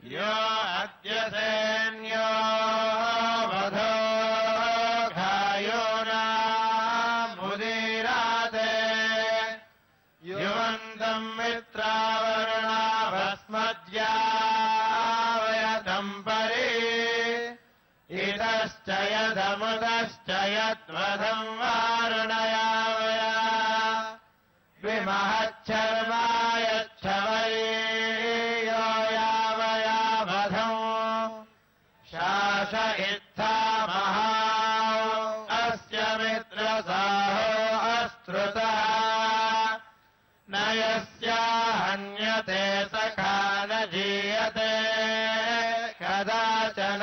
यो अद्य सैन्यो वधो घायोनामुदीराते युवन्तम् मित्रावरुणा भस्मज्यावयतम् परि इतश्च यदमुदश्च यद्वधम् वारुणयावया विमहच्छर्मायच्छवयो यावया वधम् शास इत्था महा अस्य मित्रसाहो अस्तृतः न यस्याहन्यते सखा न जीयते कदाचन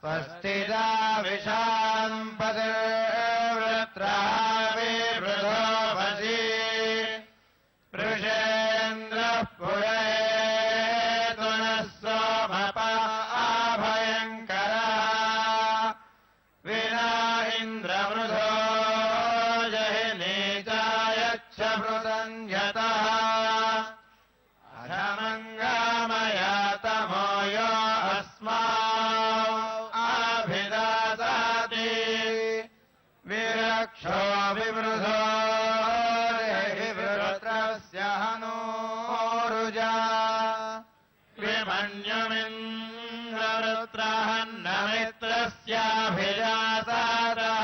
स्वस्तिदा विशाम्पतिर्वृत्रः विवृधो वशी पृषेन्द्रः पुरेतु नः सोमप आभयङ्करः विना इन्द्रवृधो जहि नीचायच्छ पृतन्यतः अधमङ्गामया तमो यो विरक्षो विवृधो विवृत्रस्य हनूरुजा विमन्युमिन्द्रवृत्रहन्नमित्रस्याभिजातारः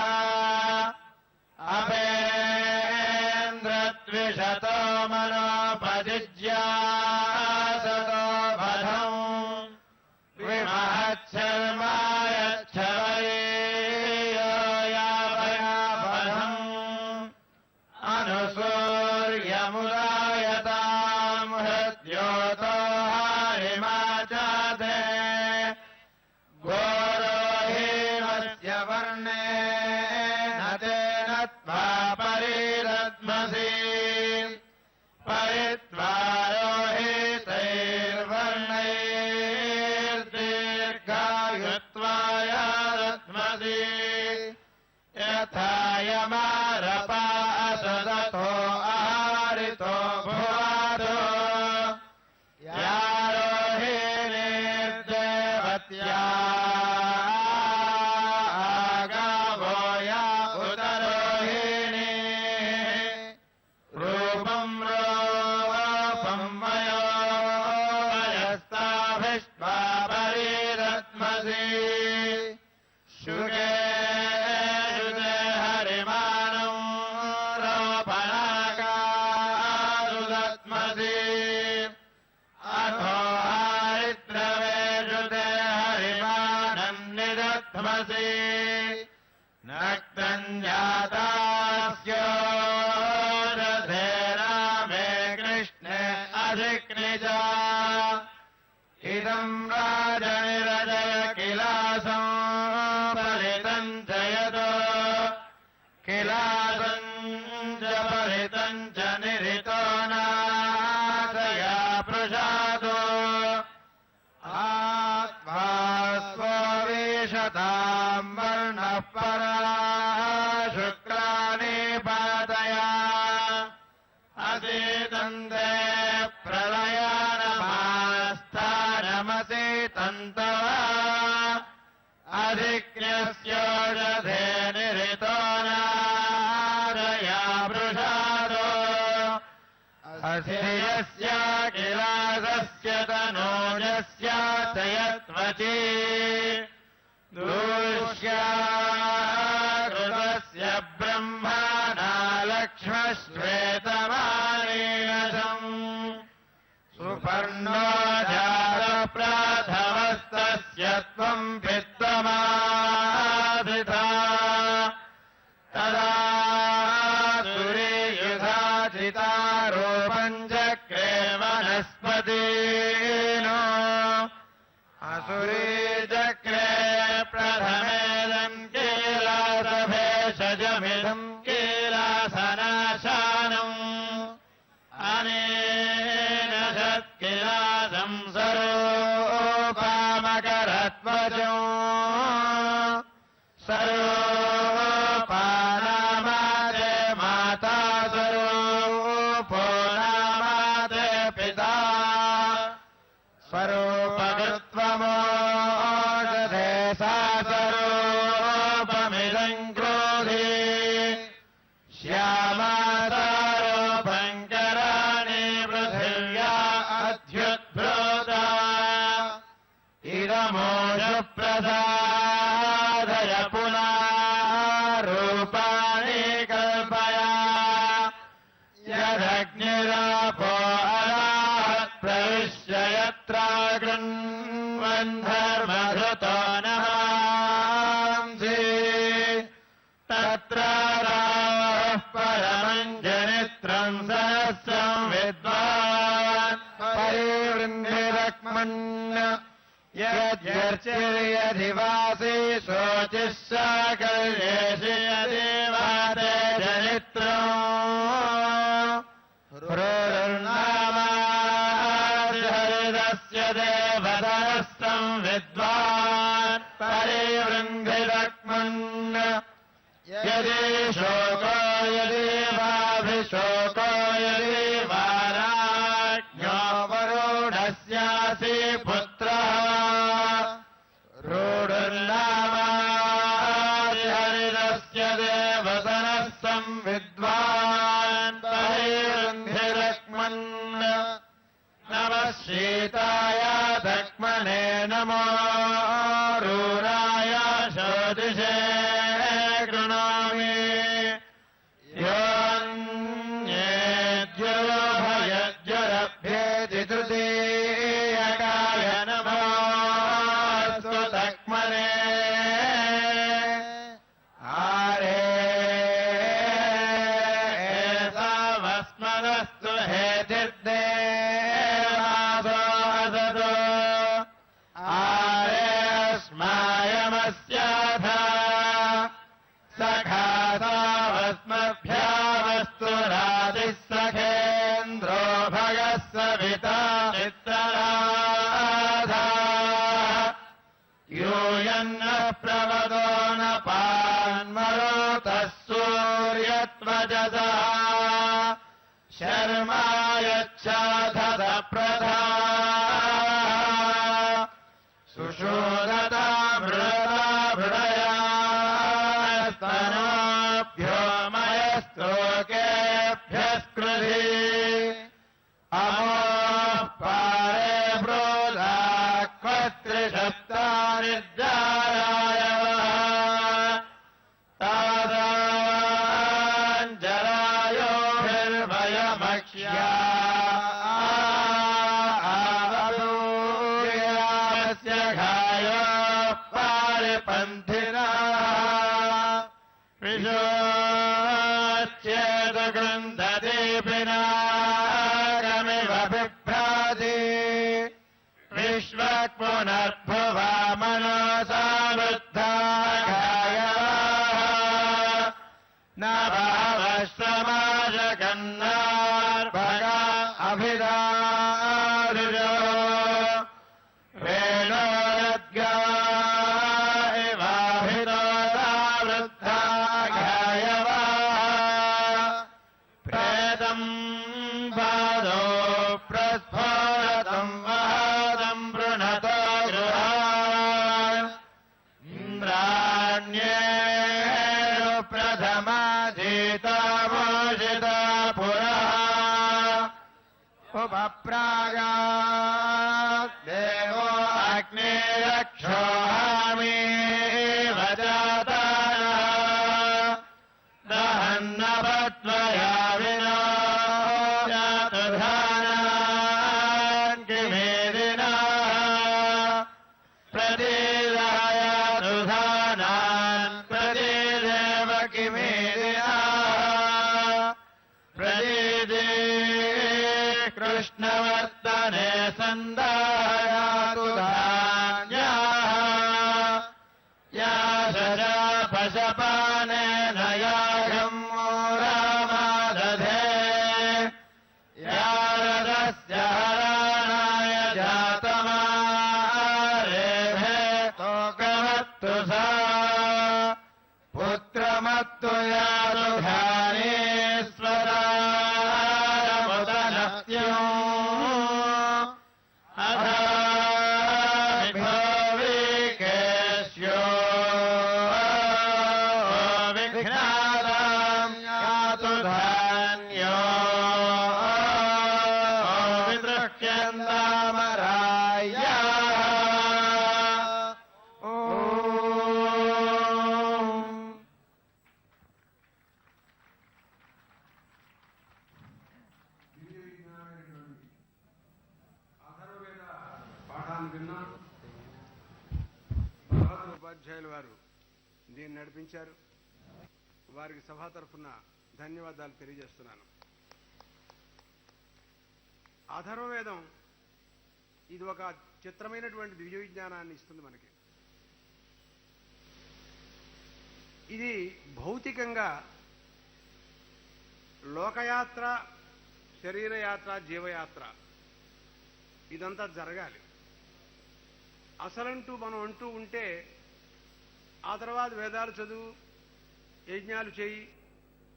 अपेन्द्रद्विषतो मनोपजिज्यासतो वधम् विमहच्छर्मायच्छवये सूर्यमुदायताम् हृद्योतो हारिमाचाते घोरोहीमस्य वर्णेन तेन त्वा परिरद्मसि परित्वारोहितैर्वर्णैर्दीर्घायुत्वाय रद्मसि यथा यमारपा असदतो आहारितो भुवादो यारोहिणीर्देवत्या गावो या उदरोहिणी रूपम् रूपम् मयो यस्ताभिष्टा परिरत्मसि शुगे नक्तञ्जातास्यो रथे रामे कृष्णे अधिक्निजा इदम् राजनिरजय किलासम् परितम् च यतो किलासम् च परितम् च निरितो नादया प्रसादो आत्मा स्वविशताम् वर्णः परा शुक्राणि पातया अतीतन्ते प्रलयानमास्थानमसि तन्तवा अधिक्न्यस्योषधे निरितो नारया वृषादो अस्यस्य किलासस्य तनूजस्य च यत्वची दूष्याकृतस्य ब्रह्मणा लक्ष्मश्वेतमानीयसम् सुपर्णो जातप्रथमस्तस्य त्वम् वित्तमाधिता तदा सुरेयुधाचितारूपम् चक्रे वनस्पतीनो असुरी चक्रे प्रथमेदम् कीलासभेषजमिदम् कीलासनाशानम् अनेन षत्किलासम् सरूपामकरत्वजो सरूपानामादे माता सरूपो नामादे पिता ध्युद्भ्रोता इदमोषप्रसादय पुनः रूपाणि कल्पया यदग्निरापो अनाहत् प्रविश्य यत्र गृह्ण्वन्धर्मधृतो नमांसि तत्र रावः परमम् जनित्रम् सहस्रम् विद्वान् परिवृन्धिरक्मन् यद्यर्चिर्यधिवासी शोचिः साकल्येषि यदेवाते जनित्रम् हृर्नामादिहृदस्य देवतरस्तम् विद्वान् परिवृन्धिरक्मन् यदि शोको यदेवाभिशोको यदेवाराज्ञो वरुणस्यासि पुत्रः रूढुर्नामादिहरिदस्य देवतनस्तम् विद्वान् परिवृन्धिरक्मन् नमः शीताय धक्मने नमो रूराय शोदिशे कृणोमि योऽन्येद्योभयज्वरभ्येति तृतीयकाय नमोऽस्तु धक्मने आरे एतावस्मदस्तु हेतिर्देवासो असतो आरेऽस्मायमस्याथा सखासावस्मभ्यामस्तु रातिः सखेन्द्रो भगः सविता चित्रराधा यूयन्नः प्रवदो न पान्मरुतः सूर्यत्वजसा शर्मा यच्छाधत प्रधा सुषोदता मृता मृडया स्तनोभ्यो मयस्तोकेभ्यस्कृधि अमोः पारे प्रोदाक्वस्त्रिशब्दानिर्जारायवः तादाञ्जरायोभिर्भयमक्ष्या आवूयस्य घायो पारिपन्थिनः विशोच्येदगृन्धदीपिनागमिव बिभ्राति विश्वक्पुनर्भुवा मनसा वृद्धा गायवाः न भावश्रमाजगन्नार्भगा अभिधारुजो वेणोरद्गा इवाभिदोरा वृद्धा गायवाः प्रेतम् पादो प्रस्फोरतम् वहादम् वृणतो गृहान् इन्द्राण्येषु प्रथमाधीतामोषिता पुरः उपप्रागात् देवो अग्निरक्षोहामीव जाताः दहन्नपत्वया विना जातुधानान् किमेदिनः प्रतीदयातुधानान् प्रतीदेव किमेदिनः प्रतीदे कृष्णवर्तने सन्दायातु धान्याः या सजा पशपानेन याघम् रामादधे या रथस्य हराणाय जातमारेभे तोकमत्तु सा पुत्रमत्तु यातु धानेश्वरारमुदनस्यो अथ చామరాయ పాఠాన్ని విన్నాం. భగవద్ ఉపాధ్యాయులు వారు దీన్ని నడిపించారు. వారికి సభా తరఫున ధన్యవాదాలు తెలియజేస్తున్నాను. అథర్వవేదం ఇది ఒక చిత్రమైనటువంటి దివ్య విజ్ఞానాన్ని ఇస్తుంది మనకి. ఇది భౌతికంగా లోకయాత్ర, శరీరయాత్ర, జీవయాత్ర ఇదంతా జరగాలి. అసలంటూ మనం అంటూ ఉంటే ఆ తర్వాత వేదాలు చదువు, యజ్ఞాలు చేయి,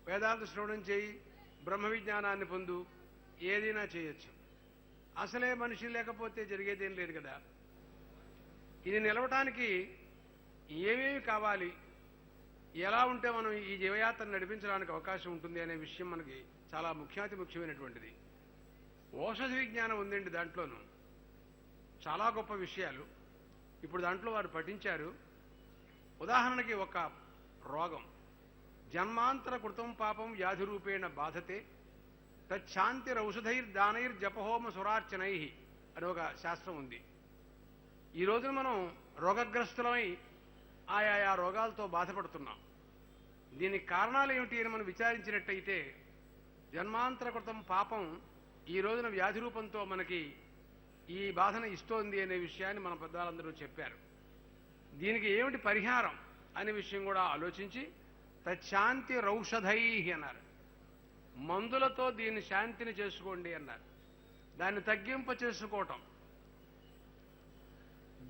వేదాంత శ్రవణం చేయి, బ్రహ్మ విజ్ఞానాన్ని పొందు, ఏదైనా చేయొచ్చు. అసలే మనిషి లేకపోతే జరిగేదేం లేదు కదా. ఇది నిలవటానికి ఏమేమి కావాలి, ఎలా ఉంటే మనం ఈ జీవయాత్రను నడిపించడానికి అవకాశం ఉంటుంది అనే విషయం మనకి చాలా ముఖ్యమైనటువంటిది. ఔషధ విజ్ఞానం ఉందండి దాంట్లోనూ. చాలా గొప్ప విషయాలు ఇప్పుడు దాంట్లో వారు పఠించారు. ఉదాహరణకి ఒక రోగం, జన్మాంతర కృతం పాపం వ్యాధి రూపేణ బాధతే తచ్చాంతిరౌషధైర్దానైర్జపహోమ సురార్చనై అని ఒక శాస్త్రం ఉంది. ఈ రోజున మనం రోగగ్రస్తులమై ఆయా రోగాలతో బాధపడుతున్నాం. దీనికి కారణాలు ఏమిటి అని మనం విచారించినట్టయితే జన్మాంతర కృతం పాపం ఈ రోజున వ్యాధి రూపంతో మనకి ఈ బాధను ఇస్తోంది అనే విషయాన్ని మన పెద్దలందరూ చెప్పారు. దీనికి ఏమిటి పరిహారం అనే విషయం కూడా ఆలోచించి తచ్చాంతి రౌషధై అన్నారు. మందులతో దీన్ని శాంతిని చేసుకోండి అన్నారు. దాన్ని తగ్గింప చేసుకోవటం.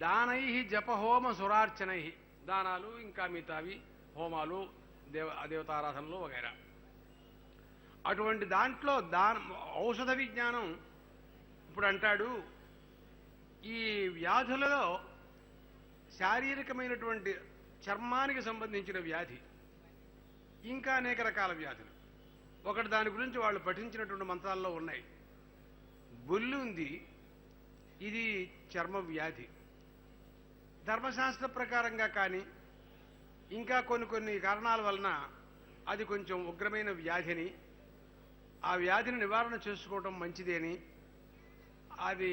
దానై జపహోమ సురార్చనై, దానాలు ఇంకా మిగతావి హోమాలు, దేవతారాధనలు వగైరా. అటువంటి దాంట్లో ఔషధ విజ్ఞానం ఇప్పుడు అంటాడు, ఈ వ్యాధులలో శారీరకమైనటువంటి చర్మానికి సంబంధించిన వ్యాధి, ఇంకా అనేక రకాల వ్యాధులు. ఒకటి దాని గురించి వాళ్ళు పఠించినటువంటి మంత్రాల్లో ఉన్నాయి. బొల్లు ఉంది, ఇది చర్మ వ్యాధి. ధర్మశాస్త్ర ప్రకారంగా కానీ ఇంకా కొన్ని కారణాల వలన అది కొంచెం ఉగ్రమైన వ్యాధిని, ఆ వ్యాధిని నివారణ చేసుకోవటం మంచిది అని అది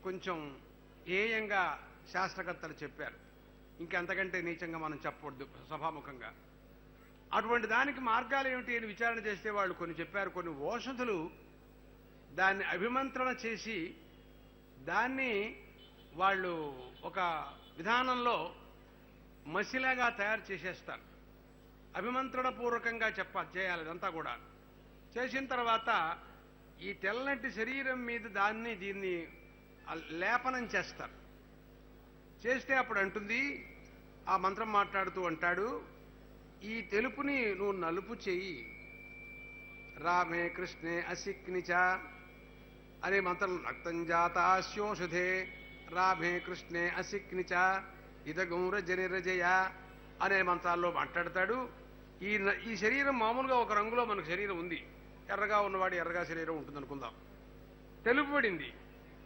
కొంచెం హేయంగా శాస్త్రకర్తలు చెప్పారు. ఇంకంతకంటే నీచంగా మనం చెప్పవద్దు సభాముఖంగా. అటువంటి దానికి మార్గాలు ఏమిటి అని విచారణ చేస్తే వాళ్ళు కొన్ని చెప్పారు. కొన్ని ఔషధులు దాన్ని అభిమంత్రణ చేసి దాన్ని వాళ్ళు ఒక విధానంలో మసిలాగా తయారు చేసేస్తారు. అభిమంత్రణ పూర్వకంగా చేయాలి. అదంతా కూడా చేసిన తర్వాత ఈ తెల్లటి శరీరం మీద దీన్ని లేపనం చేస్తారు. చేస్తే అప్పుడు అంటుంది, ఆ మంత్రం మాట్లాడుతూ అంటాడు, ఈ తెలుపుని నువ్వు నలుపు చెయ్యి, రామే కృష్ణే అసిక్నిచ అనే మంత్రం, రక్తంజాతాస్యోషధే రామే కృష్ణే అసిక్నిచ ఇదగం రజనిరజయ అనే మంత్రాల్లో మాట్లాడతాడు. ఈ శరీరం మామూలుగా ఒక రంగులో మనకు శరీరం ఉంది. ఎర్రగా ఉన్నవాడు ఎర్రగా శరీరం ఉంటుంది అనుకుందాం. తెలుపు పడింది.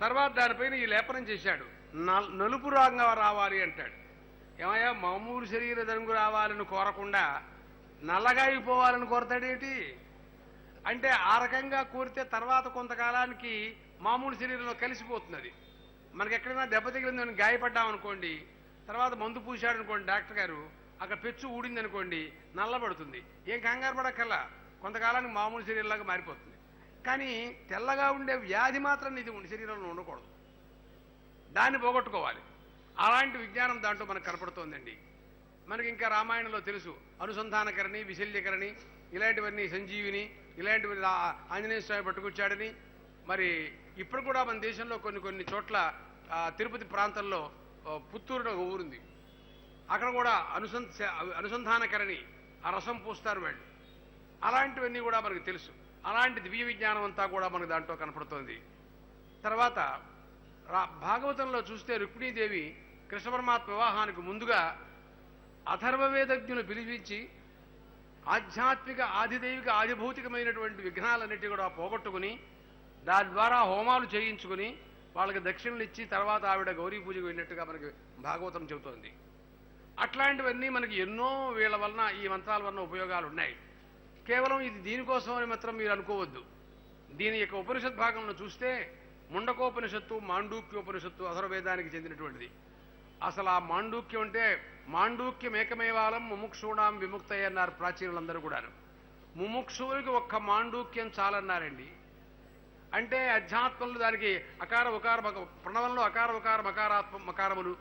తర్వాత దానిపైన ఈ లేపనం చేశాడు, నలుపు రంగు రావాలి అంటాడు. ఏమయ్యా, మామూలు శరీర రంగు రావాలని కోరకుండా నల్లగా అయిపోవాలని కోరతాడేంటి అంటే, ఆ రకంగా కోరితే తర్వాత కొంతకాలానికి మామూలు శరీరంలో కలిసిపోతున్నది. మనకి ఎక్కడైనా దెబ్బ తగిలిందని గాయపడ్డామనుకోండి, తర్వాత మందు పూశాడు అనుకోండి డాక్టర్ గారు, అక్కడ పెచ్చు ఊడింది అనుకోండి, నల్లబడుతుంది. ఏం కంగారు పడక్కల్లా, కొంతకాలానికి మామూలు శరీరంలాగా మారిపోతుంది. కానీ తెల్లగా ఉండే వ్యాధి మాత్రం ఇది శరీరంలో ఉండకూడదు. దాన్ని పోగొట్టుకోవాలి. అలాంటి విజ్ఞానం దాంట్లో మనకు కనపడుతోందండి. మనకి ఇంకా రామాయణంలో తెలుసు, అనుసంధానకరణి, విశల్యకరణి, ఇలాంటివన్నీ, సంజీవిని, ఇలాంటివి ఆంజనేయ స్వామి పట్టుకొచ్చాడని. మరి ఇప్పుడు కూడా మన దేశంలో కొన్ని చోట్ల, తిరుపతి ప్రాంతంలో పుత్తూరులో ఒక ఊరుంది, అక్కడ కూడా అనుసంధానకరణి ఆ రసం పూస్తారు వాళ్ళు. అలాంటివన్నీ కూడా మనకు తెలుసు. అలాంటి దివ్య విజ్ఞానం అంతా కూడా మనకు దాంట్లో కనపడుతోంది. తర్వాత భాగవతంలో చూస్తే రుక్మిణీదేవి కృష్ణ పరమాత్మ వివాహానికి ముందుగా అథర్వవేదజ్ఞులు పిలిపించి ఆధ్యాత్మిక, ఆదిదైవిక, ఆదిభౌతికమైనటువంటి విఘ్నాలన్నిటి కూడా పోగొట్టుకుని దాని ద్వారా హోమాలు చేయించుకుని వాళ్ళకి దక్షిణలు ఇచ్చి తర్వాత ఆవిడ గౌరీ పూజకు వెళ్ళినట్టుగా మనకి భాగవతం చెబుతోంది. అట్లాంటివన్నీ మనకి ఎన్నో వీళ్ళ వలన ఈ మంత్రాల వలన ఉపయోగాలు ఉన్నాయి. కేవలం ఇది దీనికోసం అని మాత్రం మీరు అనుకోవద్దు. దీని యొక్క ఉపనిషత్ భాగంలో చూస్తే ముండకోపనిషత్తు, మాండూక్యోపనిషత్తు అథర్వవేదానికి చెందినటువంటిది. అసలు ఆ మాండూక్యం అంటే మాండూక్యం ఏకమేవాలం ముముక్షూణాం విముక్తయ్య అన్నారు ప్రాచీనులందరూ కూడాను. ముముక్షువులకి ఒక్క మాండూక్యం చాలన్నారండి. అంటే అధ్యాత్మంలో దానికి అకార ఉకార ప్రణవంలో అకార ఉకార మకారాత్మ మకారములు,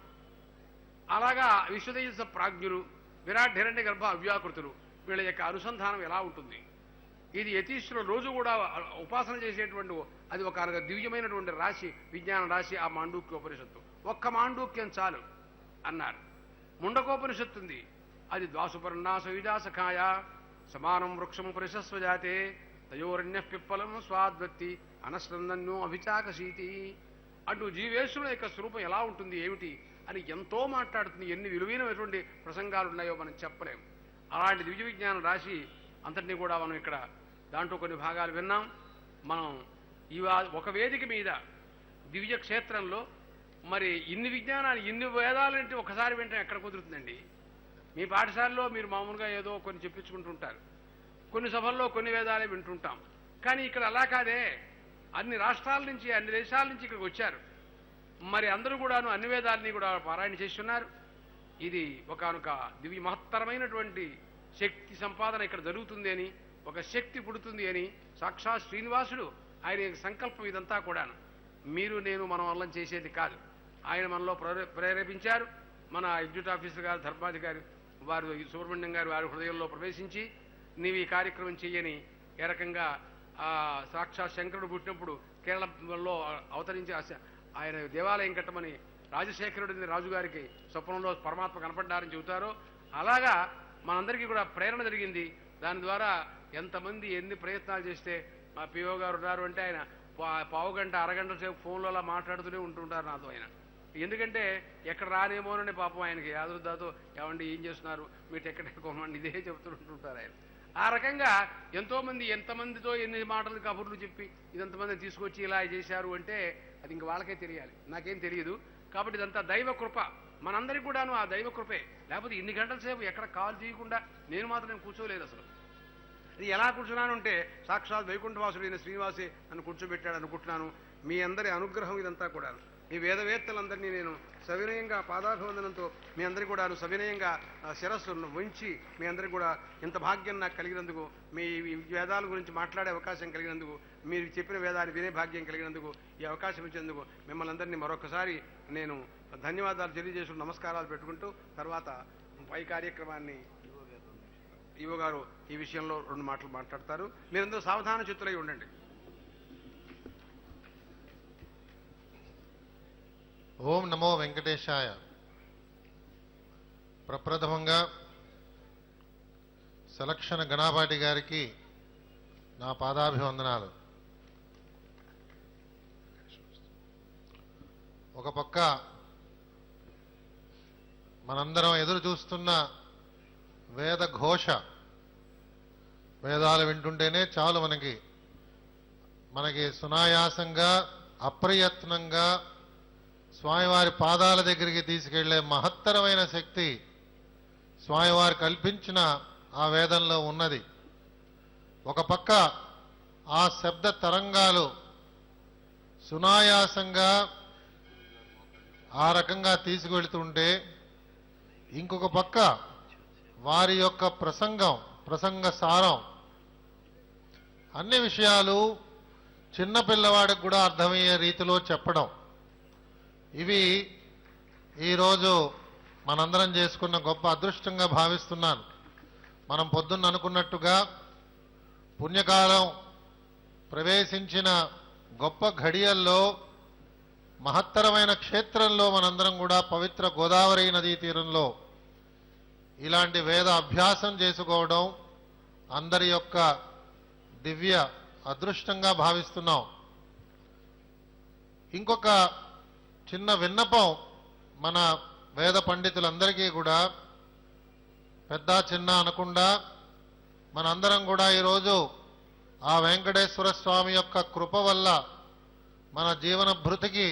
అలాగా విశ్వదేశ ప్రాజ్ఞులు, విరాట్ హిరణ్య గర్భ అవ్యాకృతులు, వీళ్ళ యొక్క అనుసంధానం ఎలా ఉంటుంది? ఇది యతీశ్వరులు రోజు కూడా ఉపాసన చేసేటువంటి అది ఒక దివ్యమైనటువంటి రాశి, విజ్ఞాన రాశి ఆ మాండూక్యోపనిషత్తు. ఒక్క మాండూక్యం చాలు అన్నారు. ముండకోపనిషత్తు ఉంది, అది ద్వాసుపర్ణా సవిజాసఖాయ సమానం వృక్షం పురుషస్వజాతే తయోరణ్య పిప్పలం స్వాద్వత్తి అనశ్నందన్యో అభిచాకశీతి అంటూ జీవేశ్వరుల యొక్క స్వరూపం ఎలా ఉంటుంది ఏమిటి అని ఎంతో మాట్లాడుతుంది. ఎన్ని విలువైనటువంటి ప్రసంగాలు ఉన్నాయో మనం చెప్పలేం. అలాంటి దివ్య విజ్ఞానం రాశి అంతటినీ కూడా మనం ఇక్కడ దాంట్లో కొన్ని భాగాలు విన్నాం. మనం ఒక వేదిక మీద దివ్య క్షేత్రంలో మరి ఇన్ని విజ్ఞానాలు, ఇన్ని వేదాలంటే ఒకసారి వింటే ఎక్కడ కుదురుతుందండి? మీ పాఠశాలలో మీరు మామూలుగా ఏదో కొన్ని చెప్పించుకుంటుంటారు, కొన్ని సభల్లో కొన్ని వేదాలే వింటుంటాం. కానీ ఇక్కడ అలా కాదే, అన్ని రాష్ట్రాల నుంచి అన్ని దేశాల నుంచి ఇక్కడికి వచ్చారు. మరి అందరూ కూడాను అన్ని వేదాలని కూడా పారాయణ చేస్తున్నారు. ఇది ఒకనొక దివ్య మహత్తరమైనటువంటి శక్తి సంపాదన ఇక్కడ జరుగుతుంది అని, ఒక శక్తి పుడుతుంది అని సాక్షాత్ శ్రీనివాసుడు ఆయన సంకల్పం ఇదంతా కూడాను. మీరు నేను మనం వల్ల చేసేది కాదు, ఆయన మనలో ప్రేరేపించారు. మన ఎగ్జిక్యూటివ్ ఆఫీసర్ గారు, ధర్మాధికారి వారు, సుబ్రహ్మణ్యం గారు వారి హృదయంలో ప్రవేశించి నీవు ఈ కార్యక్రమం చెయ్యని ఏ రకంగా సాక్షాత్ శంకరుడు పుట్టినప్పుడు కేరళలో అవతరించి ఆయన దేవాలయం కట్టమని రాజశేఖరుడిని రాజుగారికి స్వప్నంలో పరమాత్మ కనపడ్డారని చెబుతారో అలాగా మనందరికీ కూడా ప్రేరణ జరిగింది. దాని ద్వారా ఎంతమంది ఎన్ని ప్రయత్నాలు చేస్తే మా పిఓ గారు ఉన్నారు అంటే ఆయన పావుగంట అరగంట సేపు ఫోన్లో అలా మాట్లాడుతూనే ఉంటుంటారు నాతో. ఆయన ఎందుకంటే ఎక్కడ రానేమోనని పాపం ఆయనకి యాదృద్దాతో ఏమండి ఏం చేస్తున్నారు మీరు టికెట్ ఎక్కువమండి ఇదే చెబుతుంటుంటారు ఆయన. ఆ రకంగా ఎంతోమంది ఎంతమందితో ఎన్ని మాటలు కబుర్లు చెప్పి ఇదంతమంది తీసుకొచ్చి ఇలా చేశారు అంటే అది ఇంక వాళ్ళకే తెలియాలి, నాకేం తెలియదు. కాబట్టి ఇదంతా దైవ కృప, మనందరికీ కూడాను ఆ దైవ కృపే. లేకపోతే ఇన్ని గంటల సేపు ఎక్కడ కాల్ చేయకుండా నేను మాత్రం కూర్చోలేదు. అసలు ఇది ఎలా కూర్చున్నాను అంటే సాక్షాత్ వైకుంఠవాసుడైన శ్రీనివాసే నన్ను కూర్చోబెట్టాడు అనుకుంటున్నాను. మీ అందరి అనుగ్రహం ఇదంతా కూడా. ఈ వేదవేత్తలందరినీ నేను సవినయంగా పాదాభివందనంతో మీ అందరికీ కూడా సవినయంగా శిరస్సు వంచి మీ అందరికీ కూడా ఇంత భాగ్యం నాకు కలిగినందుకు, మీ వేదాల గురించి మాట్లాడే అవకాశం కలిగినందుకు, మీరు చెప్పిన వేదాన్ని వినే భాగ్యం కలిగినందుకు, ఈ అవకాశం ఇచ్చేందుకు మిమ్మల్ని అందరినీ మరొకసారి నేను ధన్యవాదాలు తెలియజేసుకుని నమస్కారాలు పెట్టుకుంటూ తర్వాత పై కార్యక్రమాన్ని ఈవో గారు ఈ విషయంలో 2 మాటలు మాట్లాడతారు. మీరందరూ సావధాన చిత్తులై ఉండండి. ఓం నమో వెంకటేశాయ. ప్రప్రథమంగా సెలక్షన్ గణాపాటి గారికి నా పాదాభివందనాలు. ఒక పక్క మనందరం ఎదురు చూస్తున్న వేద ఘోష, వేదాలు వింటుంటేనే చాలు మనకి సునాయాసంగా అప్రయత్నంగా స్వామివారి పాదాల దగ్గరికి తీసుకెళ్లే మహత్తరమైన శక్తి స్వామివారు కల్పించిన ఆ వేదంలో ఉన్నది. ఒక పక్క ఆ శబ్ద తరంగాలు సునాయాసంగా ఆ రకంగా తీసుకెళ్తుంటే, ఇంకొక పక్క వారి యొక్క ప్రసంగ సారం, అన్ని విషయాలు చిన్నపిల్లవాడికి కూడా అర్థమయ్యే రీతిలో చెప్పడం, ఇవి ఈరోజు మనందరం చేసుకున్న గొప్ప అదృష్టంగా భావిస్తున్నాను. మనం పొద్దున్న అనుకున్నట్టుగా పుణ్యకాలం ప్రవేశించిన గొప్ప ఘడియల్లో మహత్తరమైన క్షేత్రంలో మనందరం కూడా పవిత్ర గోదావరి నదీ తీరంలో ఇలాంటి వేద అభ్యాసం చేసుకోవడం అందరి యొక్క దివ్య అదృష్టంగా భావిస్తున్నాం. ఇంకొక చిన్న విన్నపం మన వేద పండితులందరికీ కూడా, పెద్ద చిన్న అనకుండా మనందరం కూడా ఈరోజు ఆ వెంకటేశ్వర స్వామి యొక్క కృప వల్ల మన జీవన భృతికి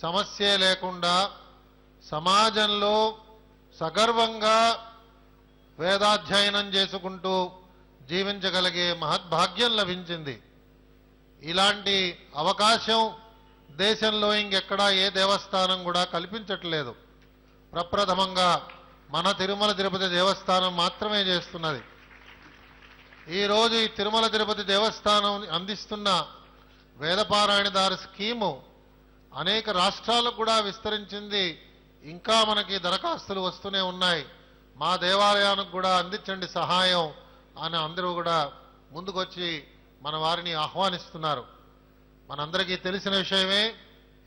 సమస్యే లేకుండా సమాజంలో సగర్వంగా వేదాధ్యయనం చేసుకుంటూ జీవించగలిగే మహద్భాగ్యం లభించింది. ఇలాంటి అవకాశం దేశంలో ఇంకెక్కడా ఏ దేవస్థానం కూడా కల్పించట్లేదు. ప్రప్రథమంగా మన తిరుమల తిరుపతి దేవస్థానం మాత్రమే చేస్తున్నది. ఈరోజు ఈ తిరుమల తిరుపతి దేవస్థానం అందిస్తున్న వేదపారాయణదారు స్కీము అనేక రాష్ట్రాలకు కూడా విస్తరించింది. ఇంకా మనకి దరఖాస్తులు వస్తూనే ఉన్నాయి. మా దేవాలయానికి కూడా అందించండి సహాయం అని అందరూ కూడా ముందుకొచ్చి మన వారిని ఆహ్వానిస్తున్నారు. మనందరికీ తెలిసిన విషయమే.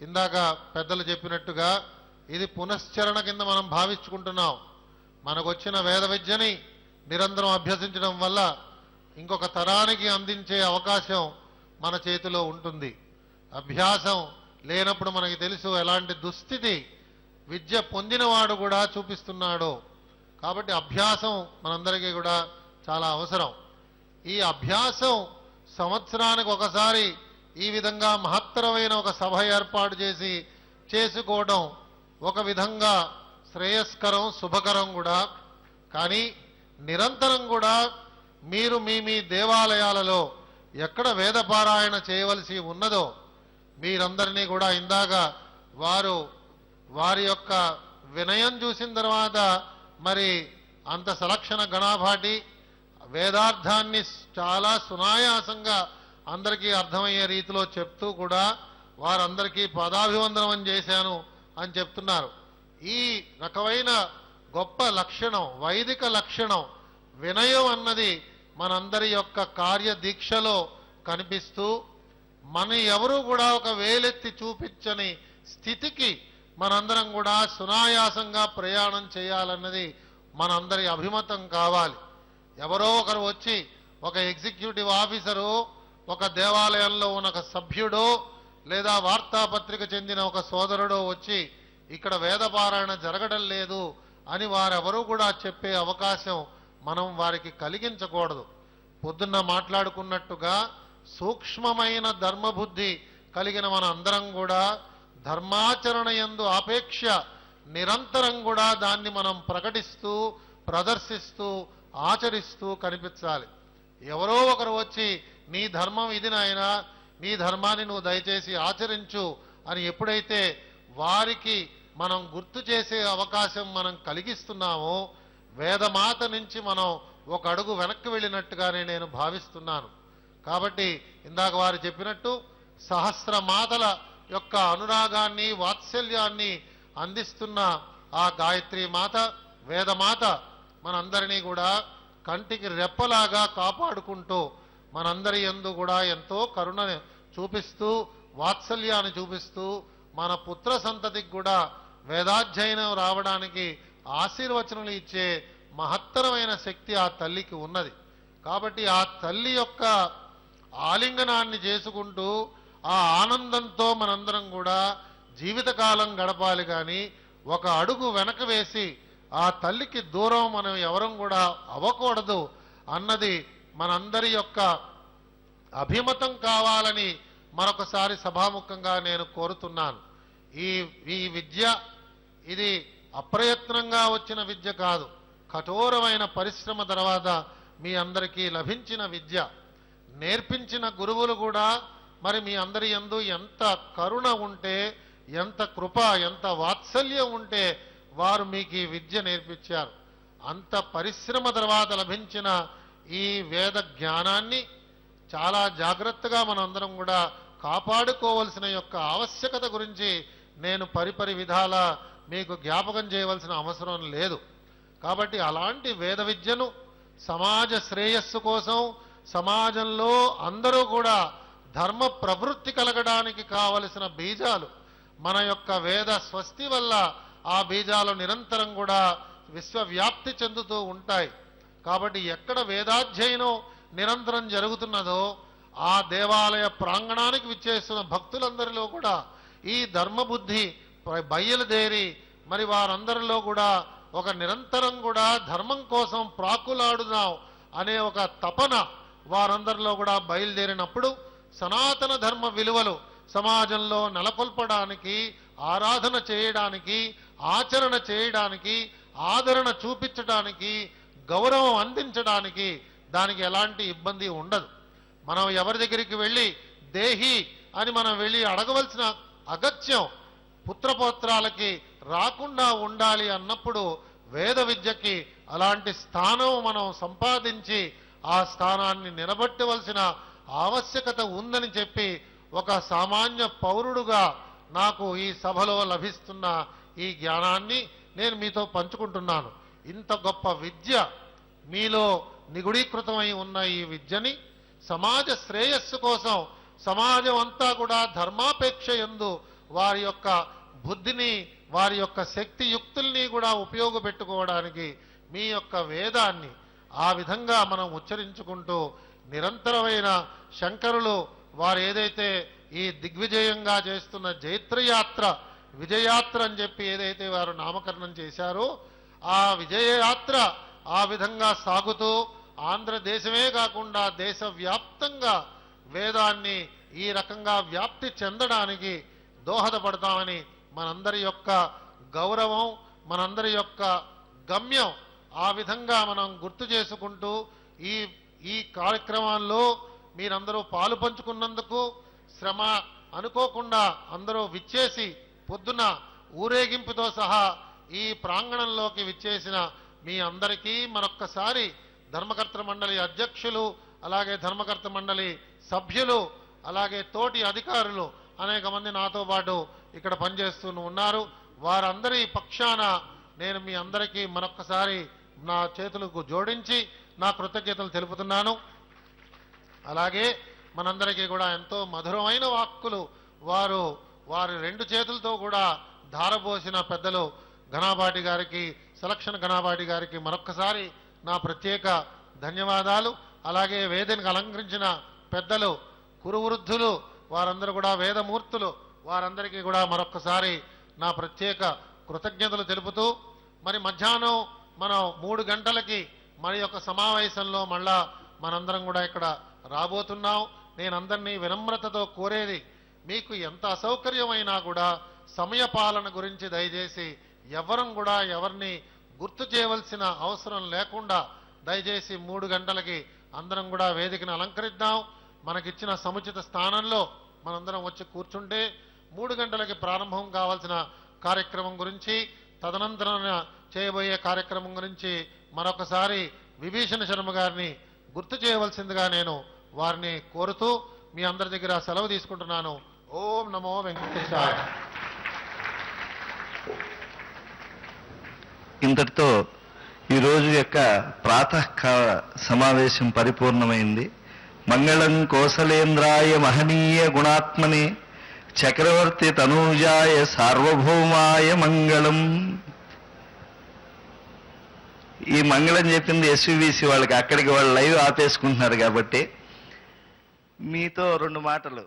ఇందాక పెద్దలు చెప్పినట్టుగా ఇది పునశ్చరణ కింద మనం భావించుకుంటున్నాం. మనకొచ్చిన వేద విద్యని నిరంతరం అభ్యసించడం వల్ల ఇంకొక తరానికి అందించే అవకాశం మన చేతిలో ఉంటుంది. అభ్యాసం లేనప్పుడు మనకి తెలుసు ఎలాంటి దుస్థితి విద్య పొందినవాడు కూడా చూపిస్తున్నాడు. కాబట్టి అభ్యాసం మనందరికీ కూడా చాలా అవసరం. ఈ అభ్యాసం సంవత్సరానికి ఒకసారి ఈ విధంగా మహత్తరమైన ఒక సభ ఏర్పాటు చేసి చేసుకోవడం ఒక విధంగా శ్రేయస్కరం, శుభకరం కూడా. కానీ నిరంతరం కూడా మీరు మీ దేవాలయాలలో ఎక్కడ వేదపారాయణ చేయవలసి ఉన్నదో మీరందరినీ కూడా ఇందాక వారి యొక్క వినయం చూసిన తర్వాత మరి అంత సలక్షణ గణాభాటి వేదార్థాన్ని చాలా సునాయాసంగా అందరికీ అర్థమయ్యే రీతిలో చెప్తూ కూడా వారందరికీ పదాభివందనం చేశాను అని చెప్తున్నారు. ఈ రకమైన గొప్ప లక్షణం, వైదిక లక్షణం, వినయం అన్నది మనందరి యొక్క కార్యదీక్షలో కనిపిస్తూ మన ఎవరూ కూడా ఒక వేలెత్తి చూపించని స్థితికి మనందరం కూడా సునాయాసంగా ప్రయాణం చేయాలన్నది మనందరి అభిమతం కావాలి. ఎవరో ఒకరు వచ్చి ఒక ఎగ్జిక్యూటివ్ ఆఫీసరు, ఒక దేవాలయంలో ఉన్న ఒక సభ్యుడో లేదా వార్తాపత్రిక చెందిన ఒక సోదరుడో వచ్చి ఇక్కడ వేదపారాయణ జరగడం లేదు అని వారెవరూ కూడా చెప్పే అవకాశం మనం వారికి కలిగించకూడదు. పొద్దున్న మాట్లాడుకున్నట్టుగా సూక్ష్మమైన ధర్మబుద్ధి కలిగిన మన అందరం కూడా ధర్మాచరణ యందు ఆపేక్ష నిరంతరం కూడా దాన్ని మనం ప్రకటిస్తూ, ప్రదర్శిస్తూ, ఆచరిస్తూ కనిపించాలి. ఎవరో ఒకరు వచ్చి నీ ధర్మం ఇది నాయనా, నీ ధర్మాన్ని నువ్వు దయచేసి ఆచరించు అని ఎప్పుడైతే వారికి మనం గుర్తు చేసే అవకాశం మనం కలిగిస్తున్నామో వేదమాత నుంచి మనం ఒక అడుగు వెనక్కి వెళ్ళినట్టుగానే నేను భావిస్తున్నాను. కాబట్టి ఇందాక వారు చెప్పినట్టు సహస్రమాతల యొక్క అనురాగాన్ని, వాత్సల్యాన్ని అందిస్తున్న ఆ గాయత్రి మాత, వేదమాత మనందరినీ కూడా కంటికి రెప్పలాగా కాపాడుకుంటూ మనందరి యందు కూడా ఎంతో కరుణని చూపిస్తూ, వాత్సల్యాన్ని చూపిస్తూ మన పుత్ర సంతతికి కూడా వేదాధ్యయనం రావడానికి ఆశీర్వచనలు ఇచ్చే మహత్తరమైన శక్తి ఆ తల్లికి ఉన్నది. కాబట్టి ఆ తల్లి యొక్క ఆలింగనాన్ని చేసుకుంటూ ఆ ఆనందంతో మనందరం కూడా జీవితకాలం గడపాలి. కానీ ఒక అడుగు వెనక వేసి ఆ తల్లికి దూరం మనం ఎవరం కూడా అవ్వకూడదు అన్నది మనందరి యొక్క అభిమతం కావాలని మరొకసారి సభాముఖంగా నేను కోరుతున్నాను. ఈ విద్య ఇది అప్రయత్నంగా వచ్చిన విద్య కాదు, కఠోరమైన పరిశ్రమ తర్వాత మీ అందరికీ లభించిన విద్య. నేర్పించిన గురువులు కూడా మరి మీ అందరి యందు ఎంత కరుణ ఉంటే, ఎంత కృప, ఎంత వాత్సల్యం ఉంటే వారు మీకు ఈ విద్య నేర్పించారు. అంత పరిశ్రమ తర్వాత లభించిన ఈ వేద జ్ఞానాన్ని చాలా జాగ్రత్తగా మనందరం కూడా కాపాడుకోవలసిన యొక్క ఆవశ్యకత గురించి నేను పరిపరి విధాల మీకు జ్ఞాపకం చేయవలసిన అవసరం లేదు. కాబట్టి అలాంటి వేద విద్యను సమాజ శ్రేయస్సు కోసం, సమాజంలో అందరూ కూడా ధర్మ ప్రవృత్తి కలగడానికి కావలసిన బీజాలు మన యొక్క వేద స్వస్తి వల్ల ఆ బీజాలు నిరంతరం కూడా విశ్వవ్యాప్తి చెందుతూ ఉంటాయి. కాబట్టి ఎక్కడ వేదాధ్యయనం నిరంతరం జరుగుతున్నదో ఆ దేవాలయ ప్రాంగణానికి విచ్చేస్తున్న భక్తులందరిలో కూడా ఈ ధర్మబుద్ధి బయలుదేరి మరి వారందరిలో కూడా ఒక నిరంతరం కూడా ధర్మం కోసం ప్రాకులాడుదాం అనే ఒక తపన వారందరిలో కూడా బయలుదేరినప్పుడు సనాతన ధర్మ విలువలు సమాజంలో నెలకొల్పడానికి ఆరాధన చేయడానికి, ఆచరణ చేయడానికి, ఆదరణ చూపించడానికి, గౌరవం అందించడానికి దానికి ఎలాంటి ఇబ్బంది ఉండదు. మనం ఎవరి దగ్గరికి వెళ్ళి దేహి అని మనం వెళ్ళి అడగవలసిన అగత్యం పుత్రపౌత్రాలకి రాకుండా ఉండాలి అన్నప్పుడు వేద విద్యకి అలాంటి స్థానం మనం సంపాదించి ఆ స్థానాన్ని నిలబెట్టవలసిన ఆవశ్యకత ఉందని చెప్పి ఒక సామాన్య పౌరుడుగా నాకు ఈ సభలో లభిస్తున్న ఈ జ్ఞానాన్ని నేను మీతో పంచుకుంటున్నాను. ఇంత గొప్ప విద్య మీలో నిగుడీకృతమై ఉన్న ఈ విద్యని సమాజ శ్రేయస్సు కోసం సమాజం అంతా కూడా ధర్మాపేక్ష యందు వారి యొక్క బుద్ధిని, వారి యొక్క శక్తి యుక్తుల్ని కూడా ఉపయోగపెట్టుకోవడానికి మీ యొక్క వేదాన్ని ఆ విధంగా మనం ఉచ్చరించుకుంటూ నిరంతరమైన శంకరులు వారు ఏదైతే ఈ దిగ్విజయంగా చేస్తున్న జైత్రయాత్ర, విజయయాత్ర అని చెప్పి ఏదైతే వారు నామకరణం చేశారో ఆ విజయయాత్ర ఆ విధంగా సాగుతూ ఆంధ్రదేశమే కాకుండా దేశవ్యాప్తంగా వేదాన్ని ఈ రకంగా వ్యాప్తి చెందడానికి దోహదపడతామని మనందరి యొక్క గౌరవం, మనందరి యొక్క గమ్యం ఆ విధంగా మనం గుర్తు చేసుకుంటూ ఈ కార్యక్రమాల్లో మీరందరూ పాలు పంచుకున్నందుకు, శ్రమ అనుకోకుండా అందరూ విచ్చేసి పొద్దున ఊరేగింపుతో సహా ఈ ప్రాంగణంలోకి విచ్చేసిన మీ అందరికీ మరొక్కసారి ధర్మకర్త మండలి అధ్యక్షులు, అలాగే ధర్మకర్త మండలి సభ్యులు, అలాగే తోటి అధికారులు అనేక మంది నాతో పాటు ఇక్కడ పనిచేస్తూ ఉన్నారు. వారందరి పక్షాన నేను మీ అందరికీ మరొక్కసారి నా చేతులకు జోడించి నా కృతజ్ఞతలు తెలుపుతున్నాను. అలాగే మనందరికీ కూడా ఎంతో మధురమైన వాక్కులు వారి రెండు చేతులతో కూడా ధారపోసిన పెద్దలు ఘనాపాటి గారికి, సెలక్షన్ ఘనాపాటి గారికి మరొక్కసారి నా ప్రత్యేక ధన్యవాదాలు. అలాగే వేదికను అలంకరించిన పెద్దలు, కురువృద్ధులు, వారందరూ కూడా వేదమూర్తులు, వారందరికీ కూడా మరొక్కసారి నా ప్రత్యేక కృతజ్ఞతలు తెలుపుతూ మరి మధ్యాహ్నం మనం 3 గంటలకి మరి యొక్క సమావేశంలో మళ్ళా మనందరం కూడా ఇక్కడ రాబోతున్నాం. నేను అందరినీ వినమ్రతతో కోరేది, మీకు ఎంత అసౌకర్యమైనా కూడా సమయ పాలన గురించి దయచేసి ఎవరం కూడా ఎవరిని గుర్తు చేయవలసిన అవసరం లేకుండా దయచేసి 3 గంటలకి అందరం కూడా వేదికను అలంకరిద్దాం. మనకిచ్చిన సముచిత స్థానంలో మనందరం వచ్చి కూర్చుంటే 3 గంటలకి ప్రారంభం కావాల్సిన కార్యక్రమం గురించి, తదనంతరం చేయబోయే కార్యక్రమం గురించి మరొకసారి విభీషణ శర్మ గారిని గుర్తు చేయవలసిందిగా నేను వారిని కోరుతూ మీ అందరి దగ్గర సెలవు తీసుకుంటున్నాను. ఓం నమో వెంకటేశాయ. ఇంతటితో ఈరోజు యొక్క ప్రాతఃకాల సమావేశం పరిపూర్ణమైంది. మంగళం కోసలేంద్రాయ మహనీయ గుణాత్మనే చక్రవర్తి తనూజాయ సార్వభౌమాయ మంగళం. ఈ మంగళం చెప్పింది ఎస్విబిసి వాళ్ళకి, అక్కడికి వాళ్ళు లైవ్ ఆపేసుకుంటున్నారు కాబట్టి మీతో 2 మాటలు